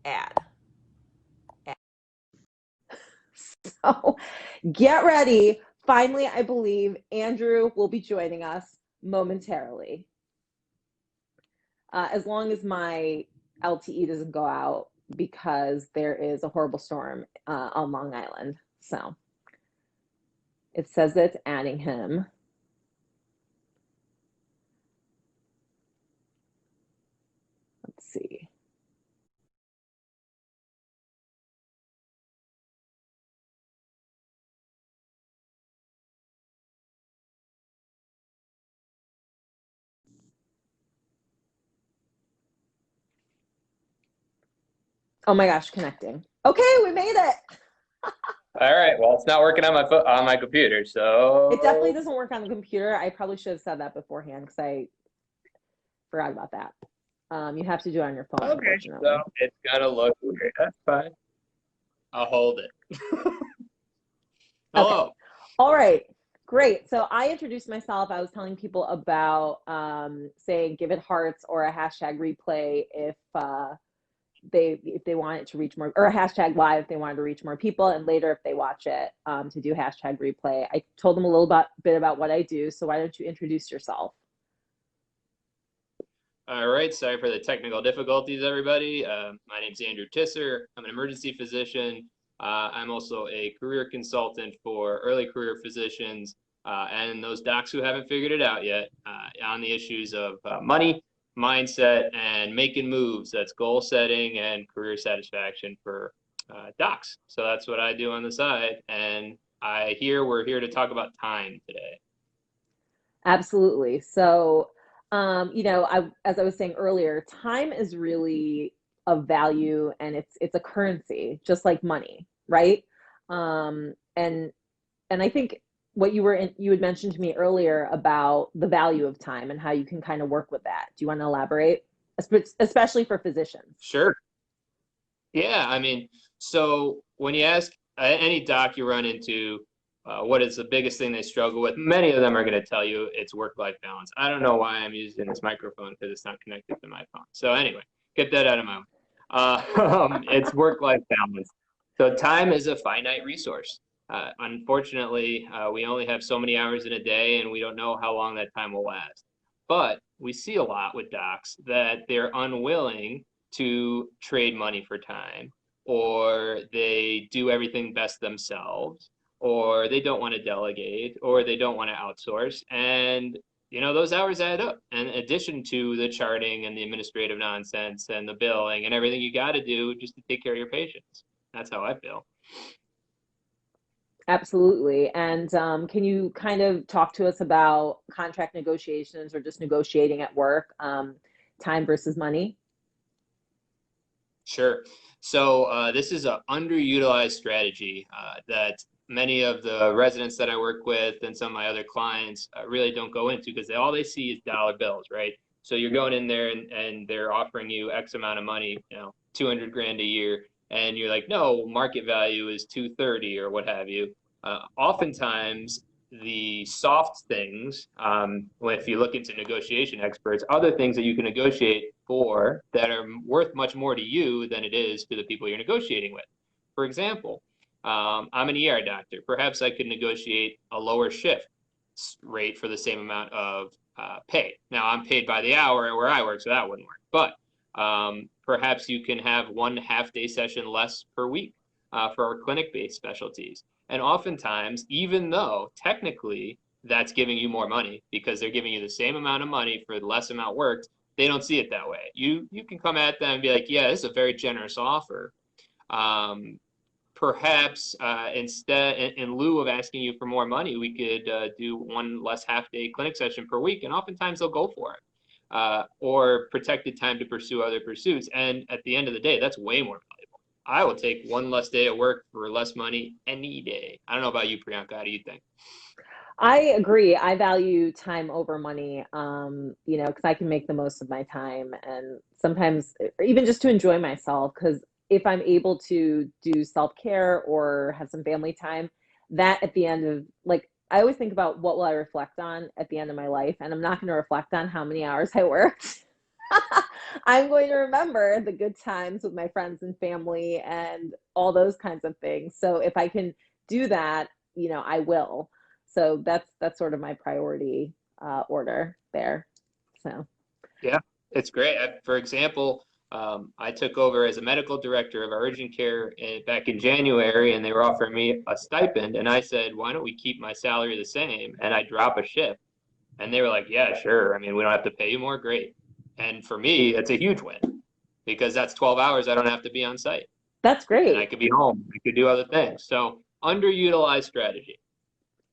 Add. So get ready. Finally, I believe Andrew will be joining us momentarily. As long as my LTE doesn't go out because there is a horrible storm on Long Island. So it says that it's adding him. Let's see. Oh my gosh, connecting. Okay, we made it. All right. Well, it's not working on my computer, so It definitely doesn't work on the computer. I probably should have said that beforehand because I forgot about that. You have to do it on your phone, okay. unfortunately. So it's gonna look weird. That's fine. I'll hold it. Hello. Okay. All right. Great. So I introduced myself. I was telling people about say give it hearts or a hashtag replay if they want it to reach more, or a hashtag live if they wanted to reach more people, and later if they watch it to do hashtag replay. I told them a little bit about what I do. So why don't you introduce yourself? All right. Sorry for the technical difficulties, everybody. My name's Andrew Tisser. I'm an emergency physician. I'm also a career consultant for early career physicians and those docs who haven't figured it out yet on the issues of money, mindset, and making moves. That's goal setting and career satisfaction for docs. So that's what I do on the side. And we're here to talk about time today. Absolutely. So, as I was saying earlier, time is really a value and it's a currency, just like money, right? Um, and and I think what you had mentioned to me earlier about the value of time and how you can kind of work with that. Do you want to elaborate? Especially for physicians. Sure. Yeah, I mean, so when you ask any doc you run into, what is the biggest thing they struggle with? Many of them are going to tell you it's work-life balance. I don't know why I'm using this microphone because it's not connected to my phone. So anyway, get that out of my way. It's work-life balance. So time is a finite resource. Unfortunately, we only have so many hours in a day, and we don't know how long that time will last. But we see a lot with docs that they're unwilling to trade money for time, or they do everything best themselves, or they don't want to delegate, or they don't want to outsource. And those hours add up. In addition to the charting and the administrative nonsense and the billing and everything you got to do just to take care of your patients. That's how I feel. Absolutely. And can you kind of talk to us about contract negotiations or just negotiating at work, time versus money? Sure. So this is an underutilized strategy that many of the residents that I work with and some of my other clients really don't go into because all they see is dollar bills, right? So you're going in there and they're offering you X amount of money, 200 grand a year, and you're like, no, market value is 230 or what have you. Oftentimes, the soft things, if you look into negotiation experts, other things that you can negotiate for that are worth much more to you than it is to the people you're negotiating with. For example, I'm an ER doctor. Perhaps I could negotiate a lower shift rate for the same amount of pay. Now, I'm paid by the hour where I work, so that wouldn't work. But perhaps you can have one half-day session less per week for our clinic-based specialties. And oftentimes, even though technically that's giving you more money because they're giving you the same amount of money for the less amount worked, they don't see it that way. You can come at them and be like, yeah, this is a very generous offer. Perhaps instead, in lieu of asking you for more money, we could do one less half-day clinic session per week, and oftentimes they'll go for it. Or protected time to pursue other pursuits. And at the end of the day, that's way more valuable. I will take one less day at work for less money any day. I don't know about you, Priyanka. How do you think? I agree. I value time over money, because I can make the most of my time and sometimes or even just to enjoy myself. Because if I'm able to do self-care or have some family time, that at the end of like, I always think about what will I reflect on at the end of my life, and I'm not going to reflect on how many hours I worked. I'm going to remember the good times with my friends and family and all those kinds of things. So if I can do that, I will. So that's sort of my priority order there. So Yeah, it's great. For example, I took over as a medical director of urgent care back in January, and they were offering me a stipend. And I said, why don't we keep my salary the same and I drop a shift? And they were like, yeah, sure. I mean, we don't have to pay you more. Great. And for me, it's a huge win because that's 12 hours I don't have to be on site that's and I great. could be home. I could do other things. So, underutilized strategy.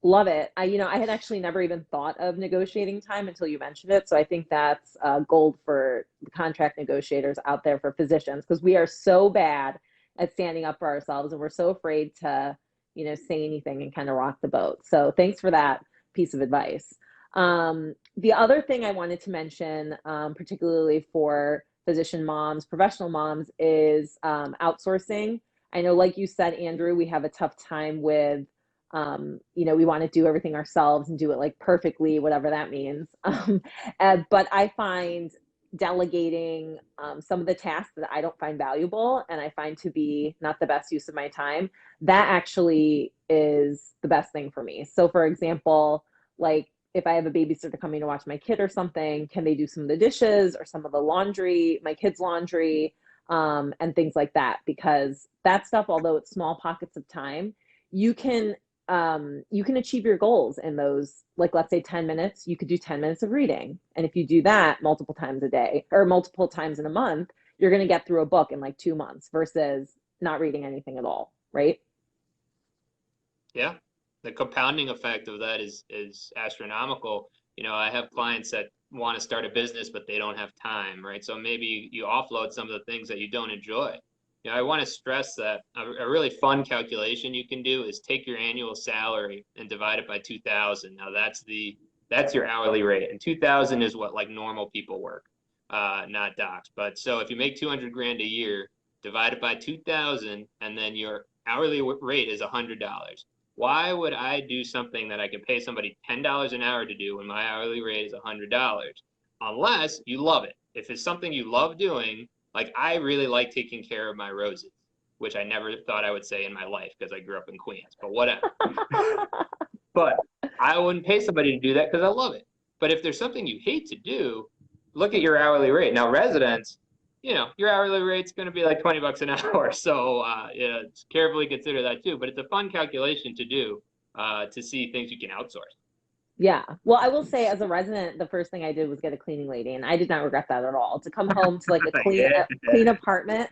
Love it. I had actually never even thought of negotiating time until you mentioned it. So I think that's gold for contract negotiators out there for physicians because we are so bad at standing up for ourselves and we're so afraid to, say anything and kind of rock the boat. So thanks for that piece of advice. The other thing I wanted to mention, particularly for physician moms, professional moms, is outsourcing. I know, like you said, Andrew, we have a tough time with we want to do everything ourselves and do it like perfectly, whatever that means. But I find delegating some of the tasks that I don't find valuable and I find to be not the best use of my time, that actually is the best thing for me. So, for example, like if I have a babysitter coming to watch my kid or something, can they do some of the dishes or some of the laundry, my kids' laundry, and things like that? Because that stuff, although it's small pockets of time, you can you can achieve your goals in those, like let's say 10 minutes, you could do 10 minutes of reading. And if you do that multiple times a day or multiple times in a month, you're going to get through a book in like 2 months versus not reading anything at all, right? Yeah, the compounding effect of that is astronomical. I have clients that want to start a business, but they don't have time, right? So maybe you offload some of the things that you don't enjoy. I want to stress that a really fun calculation you can do is take your annual salary and divide it by 2,000. Now that's your hourly rate, and 2,000 is what like normal people work, not docs. But so if you make 200 grand a year, divide it by 2,000, and then your hourly rate is $100. Why would I do something that I could pay somebody $10 an hour to do when my hourly rate is $100? Unless you love it. If it's something you love doing, like I really like taking care of my roses, which I never thought I would say in my life because I grew up in Queens, but whatever. But I wouldn't pay somebody to do that because I love it. But if there's something you hate to do, look at your hourly rate. Now, residents, your hourly rate's going to be like $20 an hour. So, carefully consider that too. But it's a fun calculation to do to see things you can outsource. Yeah. Well, I will say as a resident, the first thing I did was get a cleaning lady, and I did not regret that at all. To come home to like a Yeah. clean apartment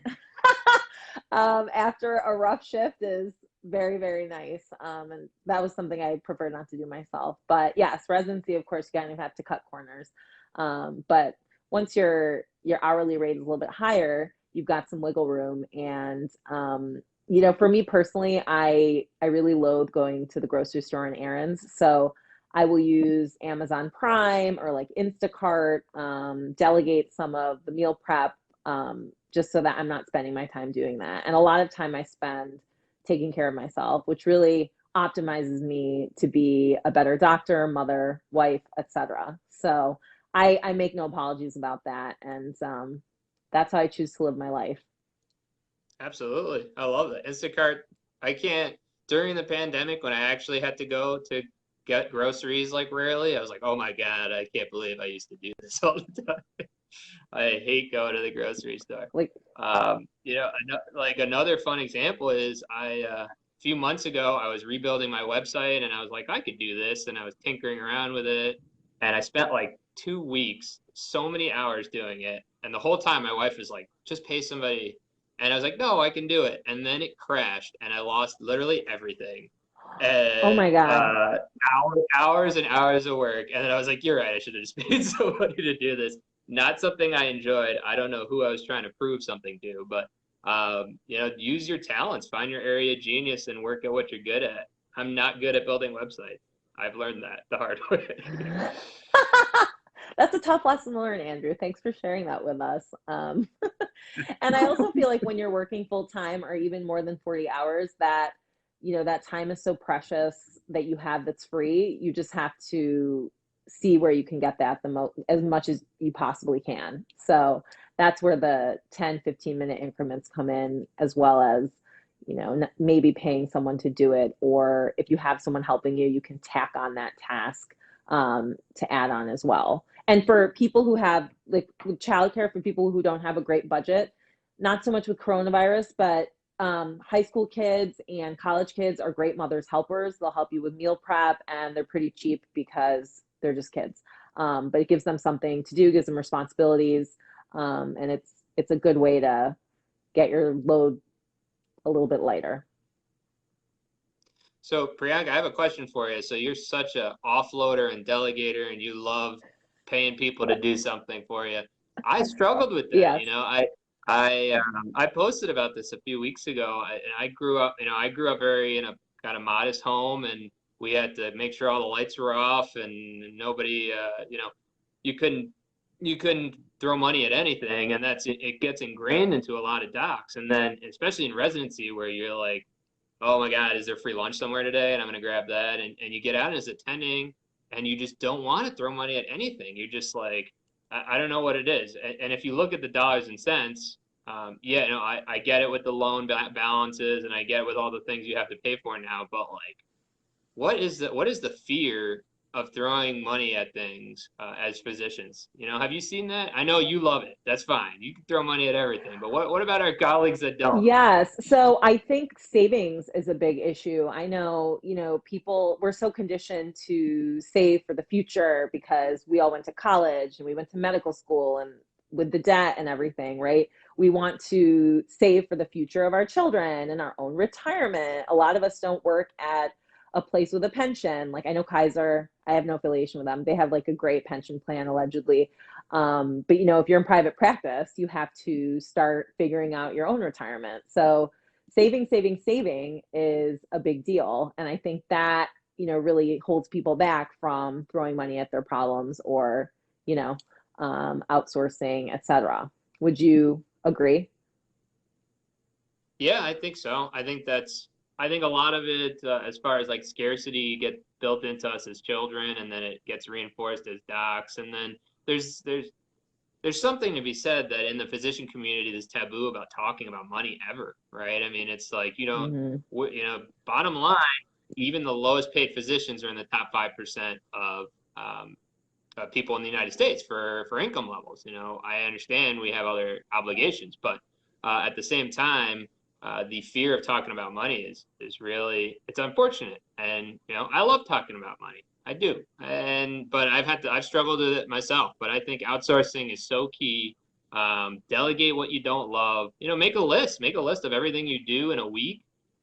after a rough shift is very, very nice. And that was something I prefer not to do myself. But yes, residency, of course, you kind of have to cut corners. But once your hourly rate is a little bit higher, you've got some wiggle room. And for me personally, I really loathe going to the grocery store and errands. So I will use Amazon Prime or like Instacart, delegate some of the meal prep, just so that I'm not spending my time doing that. And a lot of time I spend taking care of myself, which really optimizes me to be a better doctor, mother, wife, etc. So I make no apologies about that. And that's how I choose to live my life. Absolutely. I love that. Instacart, I can't, during the pandemic when I actually had to go to get groceries like rarely, I was like, oh my God, I can't believe I used to do this all the time. I hate going to the grocery store. Like, Like another fun example is a few months ago, I was rebuilding my website and I was like, I could do this. And I was tinkering around with it. And I spent like 2 weeks, so many hours doing it. And the whole time my wife was like, just pay somebody. And I was like, no, I can do it. And then it crashed and I lost literally everything. oh And my God. hours and hours of work. And then I was like, you're right, I should have just paid somebody to do this. Not something I enjoyed. I don't know who I was trying to prove something to, but use your talents, find your area of genius, and work at what you're good at. I'm not good at building websites. I've learned that the hard way. That's a tough lesson to learn, Andrew. Thanks for sharing that with us. And I also feel like when you're working full time or even more than 40 hours, that time is so precious that you have that's free. You just have to see where you can get that as much as you possibly can. So that's where the 10-15 minute increments come in, as well as, maybe paying someone to do it, or if you have someone helping you, you can tack on that task to add on as well. And for people who have, like, with childcare, for people who don't have a great budget, not so much with coronavirus, but high school kids and college kids are great mother's helpers. They'll help you with meal prep, and they're pretty cheap because they're just kids. But it gives them something to do, gives them responsibilities, and it's a good way to get your load a little bit lighter. So Priyanka, I have a question for you. So you're such a offloader and delegator, and you love paying people to do something for you. I struggled with that. Yes. I posted about this a few weeks ago. And I grew up, I grew up very in a kind of modest home, and we had to make sure all the lights were off, and nobody, you couldn't throw money at anything, and it gets ingrained into a lot of docs. And then especially in residency, where you're like, oh my God, is there free lunch somewhere today? And I'm going to grab that. And you get out as attending, and you just don't want to throw money at anything. You're just like, I don't know what it is. And if you look at the dollars and cents, yeah, I get it with the loan balances, and I get it with all the things you have to pay for now. But like, what is the fear of throwing money at things as physicians? Have you seen that? I know you love it. That's fine. You can throw money at everything. But what about our colleagues that don't? Yes. So I think savings is a big issue. I know, people, we're so conditioned to save for the future because we all went to college and we went to medical school, and with the debt and everything, right? We want to save for the future of our children and our own retirement. A lot of us don't work at a place with a pension. Like, I know Kaiser, I have no affiliation with them. They have like a great pension plan, allegedly. But if you're in private practice, you have to start figuring out your own retirement. So saving is a big deal. And I think that, really holds people back from throwing money at their problems, or, outsourcing, etc. Would you agree? Yeah, I think so. I think a lot of it, as far as like scarcity, get built into us as children, and then it gets reinforced as docs. And then there's something to be said that in the physician community, there's taboo about talking about money ever, right? I mean, it's like, Hmm. bottom line, even the lowest paid physicians are in the top 5% of people in the United States for income levels. I understand we have other obligations, but at the same time, the fear of talking about money is really, it's unfortunate. And I love talking about money. I do. But I've struggled with it myself. But I think outsourcing is so key. Delegate what you don't love. Make a list of everything you do in a week,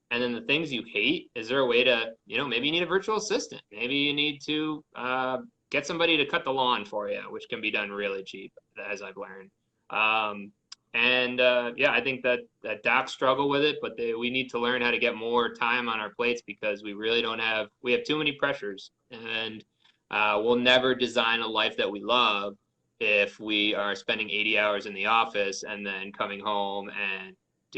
and then the things you hate. Is there a way to, maybe you need a virtual assistant. Maybe you need to get somebody to cut the lawn for you, which can be done really cheap, as I've learned. And yeah, I think that docs struggle with it, but we need to learn how to get more time on our plates, because we have too many pressures, and we'll never design a life that we love if we are spending 80 hours in the office and then coming home and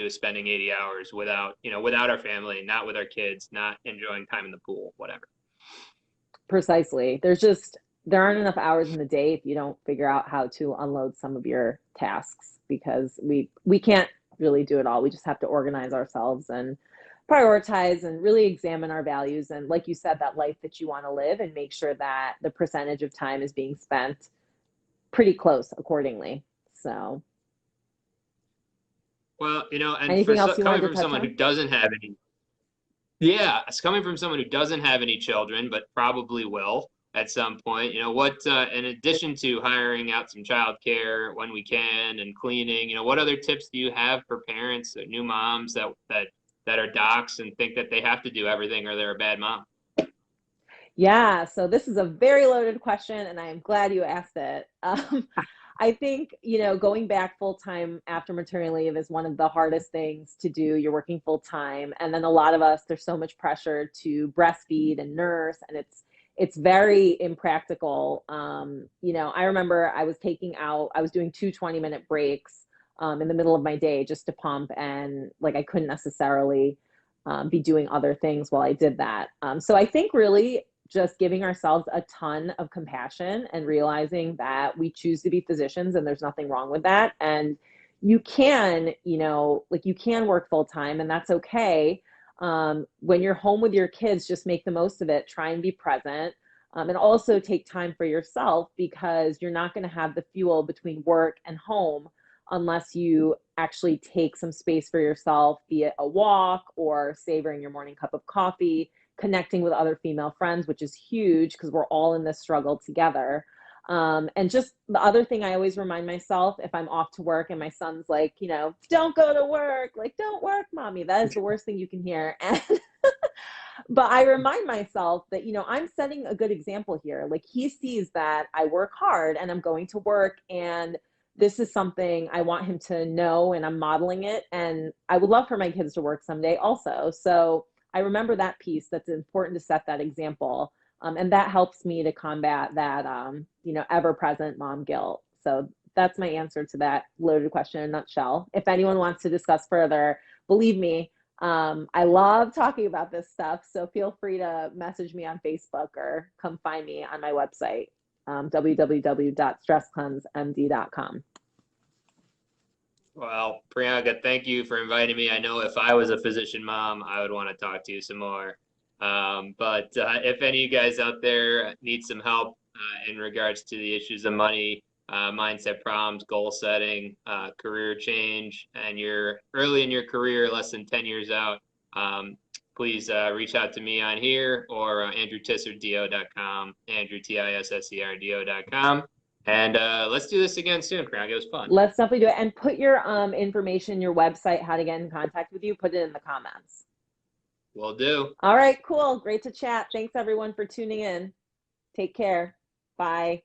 spending 80 hours without our family, not with our kids, not enjoying time in the pool, whatever. Precisely. There aren't enough hours in the day if you don't figure out how to unload some of your tasks, because we can't really do it all. We just have to organize ourselves and prioritize and really examine our values, and, like you said, that life that you want to live, and make sure that the percentage of time is being spent pretty close accordingly. So, Well, and anything else you coming wanted to from touch someone who on? doesn't have any. Yeah, it's coming from someone who doesn't have any children, but probably will at some point. In addition to hiring out some childcare when we can, and cleaning, what other tips do you have for parents, new moms that are docs and think that they have to do everything or they're a bad mom? Yeah, so this is a very loaded question, and I am glad you asked it. I think, going back full time after maternity leave is one of the hardest things to do. You're working full time, and then a lot of us, there's so much pressure to breastfeed and nurse, and it's very impractical. I remember I was doing two 20-minute breaks in the middle of my day just to pump, and like I couldn't necessarily be doing other things while I did that. So I think really just giving ourselves a ton of compassion and realizing that we choose to be physicians and there's nothing wrong with that. And you can, like you can work full time and that's okay. When you're home with your kids, just make the most of it. Try and be present. And also take time for yourself because you're not going to have the fuel between work and home unless you actually take some space for yourself, be it a walk or savoring your morning cup of coffee, connecting with other female friends, which is huge because we're all in this struggle together. And just the other thing I always remind myself if I'm off to work and my son's like, don't go to work, like, don't work, mommy. That is the worst thing you can hear. And but I remind myself that, I'm setting a good example here. Like he sees that I work hard and I'm going to work and this is something I want him to know and I'm modeling it. And I would love for my kids to work someday also. So I remember that piece that's important to set that example. And that helps me to combat that, ever present mom guilt. So that's my answer to that loaded question in a nutshell. If anyone wants to discuss further, believe me, I love talking about this stuff. So feel free to message me on Facebook or come find me on my website, www.stresscleansemd.com. Well, Priyanka, thank you for inviting me. I know if I was a physician mom, I would want to talk to you some more. But if any of you guys out there need some help in regards to the issues of money, mindset problems, goal setting, career change, and you're early in your career, less than 10 years out, please reach out to me on here or andrewtisserdo.com, andrewtisserdo.com. And let's do this again soon, Priyanka. It was fun. Let's definitely do it. And put your information, your website, how to get in contact with you, put it in the comments. Will do. All right, cool. Great to chat. Thanks everyone for tuning in. Take care. Bye.